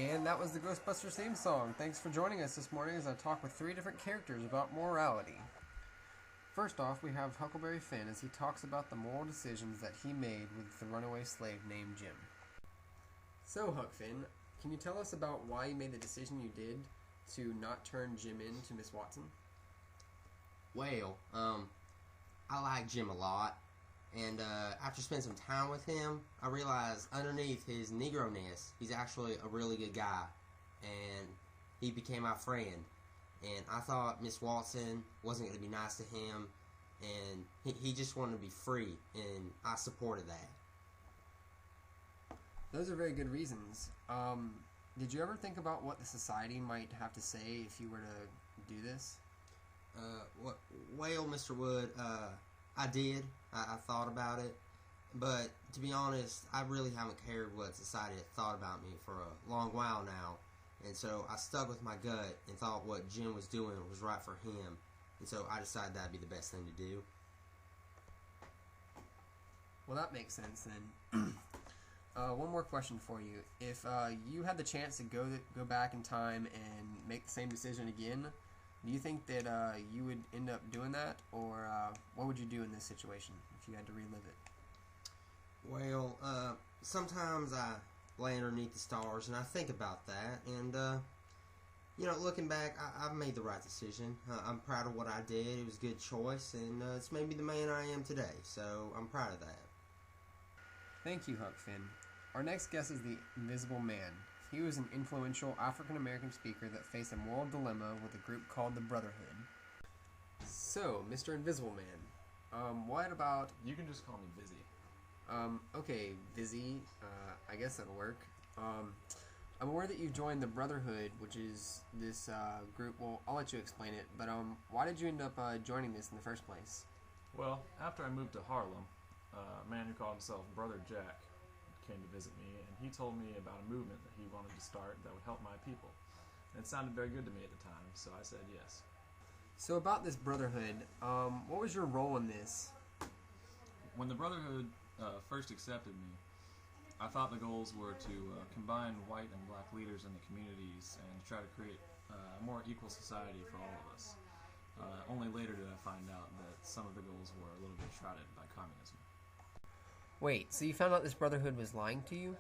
And that was the Ghostbusters theme song. Thanks for joining us this morning as I talk with 3 different characters about morality. First off, we have Huckleberry Finn as he talks about the moral decisions that he made with the runaway slave named Jim. So, Huck Finn, can you tell us about why you made the decision you did to not turn Jim in to Miss Watson? Well, I like Jim a lot, and after spending some time with him, I realized underneath his Negro-ness, he's actually a really good guy, and he became my friend. And I thought Miss Watson wasn't going to be nice to him, and he just wanted to be free, and I supported that. Those are very good reasons. Did you ever think about what the society might have to say if you were to do this? Well, Mr. Wood, I did. I thought about it. But to be honest, I really haven't cared what society had thought about me for a long while now. And so I stuck with my gut and thought what Jim was doing was right for him. And so I decided that'd be the best thing to do. Well, that makes sense then. One more question for you. If you had the chance to go back in time and make the same decision again, do you think that you would end up doing that? Or what would you do in this situation if you had to relive it? Well, sometimes I lay underneath the stars and I think about that. And, looking back, I've made the right decision. I'm proud of what I did. It was a good choice. And it's made me the man I am today. So I'm proud of that. Thank you, Huck Finn. Our next guest is the Invisible Man. He was an influential African-American speaker that faced a moral dilemma with a group called the Brotherhood. So, Mr. Invisible Man, what about... You can just call me Vizzy. Okay, Vizzy, I guess that'll work. I'm aware that you joined the Brotherhood, which is this group. Well, I'll let you explain it, but why did you end up joining this in the first place? Well, after I moved to Harlem, a man who called himself Brother Jack came to visit me, and he told me about a movement that he wanted to start that would help my people. And it sounded very good to me at the time, so I said yes. So about this Brotherhood, what was your role in this? When the Brotherhood first accepted me, I thought the goals were to combine white and black leaders in the communities and try to create a more equal society for all of us. Only later did I find out that some of the goals were a little bit shrouded by communism. Wait, so you found out this Brotherhood was lying to you?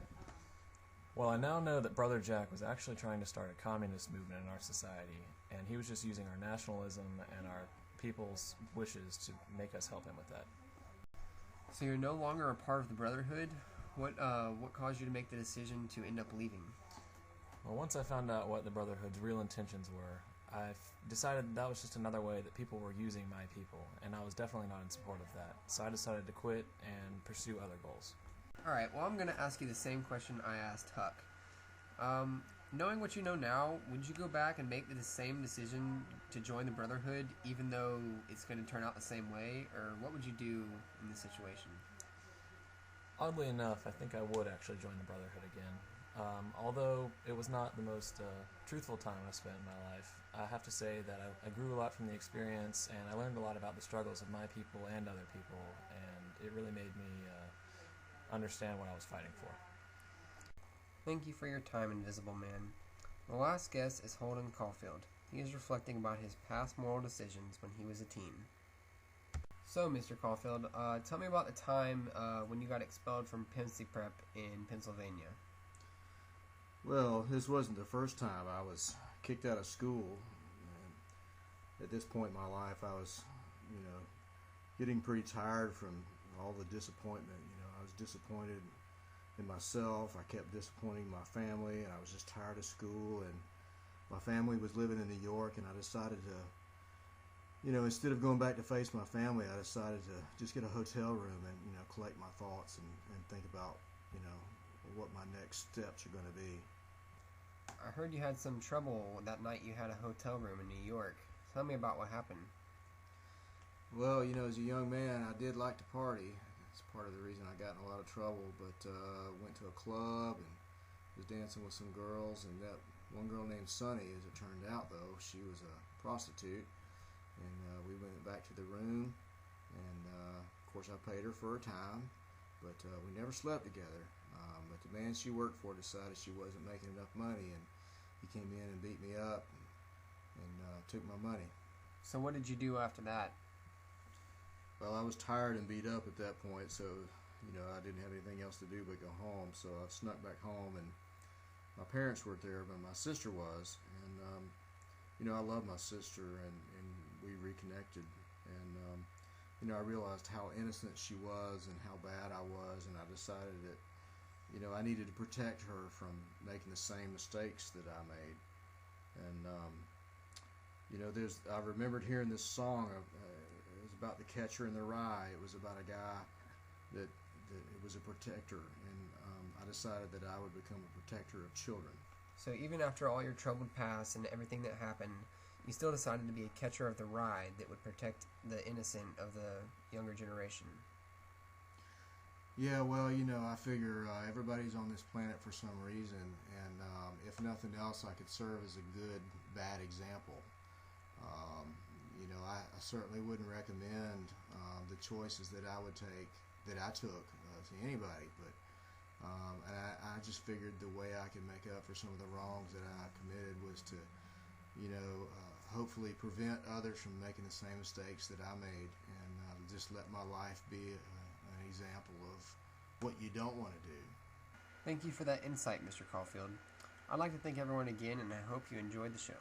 Well, I now know that Brother Jack was actually trying to start a communist movement in our society, and he was just using our nationalism and our people's wishes to make us help him with that. So you're no longer a part of the Brotherhood? What caused you to make the decision to end up leaving? Well, once I found out what the Brotherhood's real intentions were, I decided that was just another way that people were using my people, and I was definitely not in support of that. So I decided to quit and pursue other goals. Alright, well I'm going to ask you the same question I asked Huck. Knowing what you know now, would you go back and make the same decision to join the Brotherhood even though it's going to turn out the same way, or what would you do in this situation? Oddly enough, I think I would actually join the Brotherhood again. Although it was not the most truthful time I spent in my life, I have to say that I grew a lot from the experience, and I learned a lot about the struggles of my people and other people, and it really made me understand what I was fighting for. Thank you for your time, Invisible Man. The last guest is Holden Caulfield. He is reflecting about his past moral decisions when he was a teen. So, Mr. Caulfield, tell me about the time when you got expelled from Pensy Prep in Pennsylvania. Well, this wasn't the first time I was kicked out of school. And at this point in my life, I was, getting pretty tired from all the disappointment. I was disappointed in myself. I kept disappointing my family, and I was just tired of school. And my family was living in New York, and I decided to, instead of going back to face my family, I decided to just get a hotel room and, collect my thoughts and think about, what my next steps are going to be. I heard you had some trouble that night you had a hotel room in New York. Tell me about what happened. Well, as a young man, I did like to party. It's part of the reason I got in a lot of trouble, but went to a club and was dancing with some girls, and that one girl named Sunny, as it turned out, though, she was a prostitute, and we went back to the room, and of course I paid her for her time, but we never slept together, But the man she worked for decided she wasn't making enough money, and he came in and beat me up and took my money. So what did you do after that? Well, I was tired and beat up at that point, so I didn't have anything else to do but go home. So I snuck back home, and my parents weren't there, but my sister was, and I love my sister, and we reconnected, and I realized how innocent she was and how bad I was, and I decided that I needed to protect her from making the same mistakes that I made. And I remembered hearing this song. It was about the catcher in the rye. It was about a guy that it was a protector, and I decided that I would become a protector of children. So even after all your troubled past and everything that happened, you still decided to be a catcher of the rye that would protect the innocent of the younger generation. Yeah, well, I figure everybody's on this planet for some reason, and if nothing else, I could serve as a good, bad example. I certainly wouldn't recommend the choices that I would take, that I took, to anybody, but and I just figured the way I could make up for some of the wrongs that I committed was to, hopefully prevent others from making the same mistakes that I made, and just let my life be an example of what you don't want to do. Thank you for that insight, Mr. Caulfield. I'd like to thank everyone again, and I hope you enjoyed the show.